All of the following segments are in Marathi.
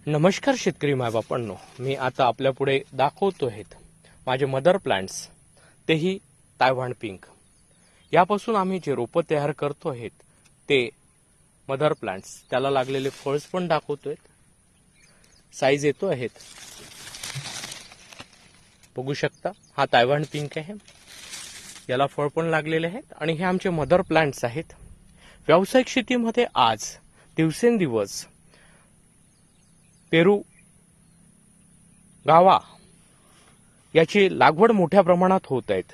नमस्कार शेतकरी मायबापांनो, मी आता आपल्या पुढे दाखवतो आहेत माझे मदर प्लांट्स, तेही तायवान पिंक. यापासून आम्ही जे रोपं तयार करतो आहेत ते मदर प्लांट्स, त्याला लागलेले फळस पण दाखवतोय. साईज येतो आहेत, बघू शकता. हा तायवान पिंक आहे, याला फळ पण लागलेले आहेत आणि हे आमचे मदर प्लांट्स आहेत. व्यावसायिक शेतीमध्ये आज दिवसेंदिवस पेरू, गावा याची लागवड मोठ्या प्रमाणात होत आहेत.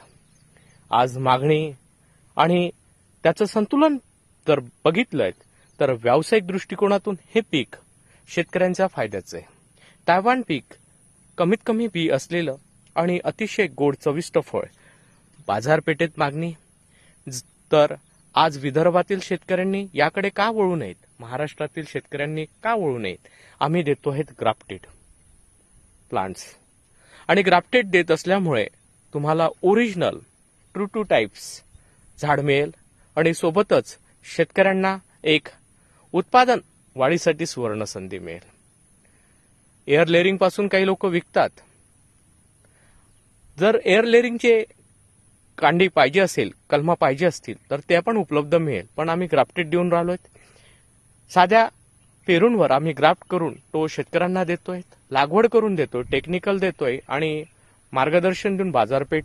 आज मागणी आणि त्याचं संतुलन जर बघितलं तर व्यावसायिक दृष्टिकोनातून हे पीक शेतकऱ्यांच्या फायद्याचं आहे. तायवान पीक कमीत कमी बी असलेलं आणि अतिशय गोड चविष्ट फळ. बाजारपेठेत मागणी तर आज विदर्भातील शेतकऱ्यांनी याकडे का वळू नयेत, महाराष्ट्रातील शेतकऱ्यांनी का वळू नयेत. आम्ही देतो आहेत ग्राफ्टेड प्लांट्स आणि ग्राफ्टेड देत असल्यामुळे तुम्हाला ओरिजिनल ट्रू टू टाइप्स झाड मिळेल आणि सोबतच शेतकऱ्यांना एक उत्पादन वाढीसाठी सुवर्ण संधी मिळेल. एअर लेअरिंग पासून काही लोक विकतात. जर एअर लेअरिंगचे कांडी पाहिजे असेल, कलमा पाहिजे असतील तर ते पण उपलब्ध मिळेल. पण आम्ही ग्राफ्टेड देऊन राहिलोय. साध्या पेरूंवर आम्ही ग्राफ्ट करून तो शेतकऱ्यांना देतोय, लागवड करून देतोय, टेक्निकल देतोय आणि मार्गदर्शन देऊन बाजारपेठ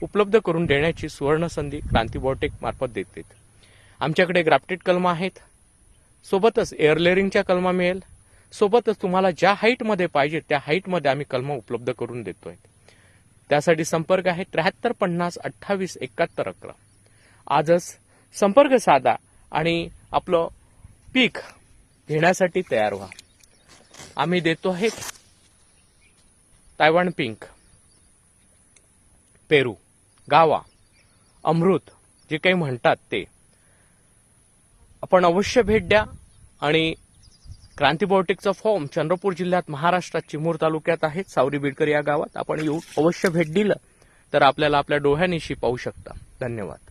उपलब्ध करून देण्याची सुवर्ण संधी क्रांती बायोटेक मार्फत देते. आमच्याकडे ग्राफ्टेड कलमा आहेत, सोबतच एअर लेअरिंगच्या कलमा मिळेल, सोबतच तुम्हाला ज्या हाईटमध्ये पाहिजे त्या हाईटमध्ये आम्ही कलमा उपलब्ध करून देतोय. त्यासाठी संपर्क आहे 73 50 28 71 11. आजच संपर्क साधा आणि आपलं पीक घेण्यासाठी तयार व्हा. आम्ही देतो आहे तायवान पिंक, पेरू, गावा, अमृत, जे काही म्हणतात ते. आपण अवश्य भेट द्या आणि क्रांती बायोटेकचा फॉर्म चंद्रपूर जिल्ह्यात महाराष्ट्रात चिमूर तालुक्यात आहे, सावरी बिडकर या गावात. आपण येऊन अवश्य भेट दिलं तर आपल्याला आपल्या डोळ्यानिशी पाहू शकता. धन्यवाद.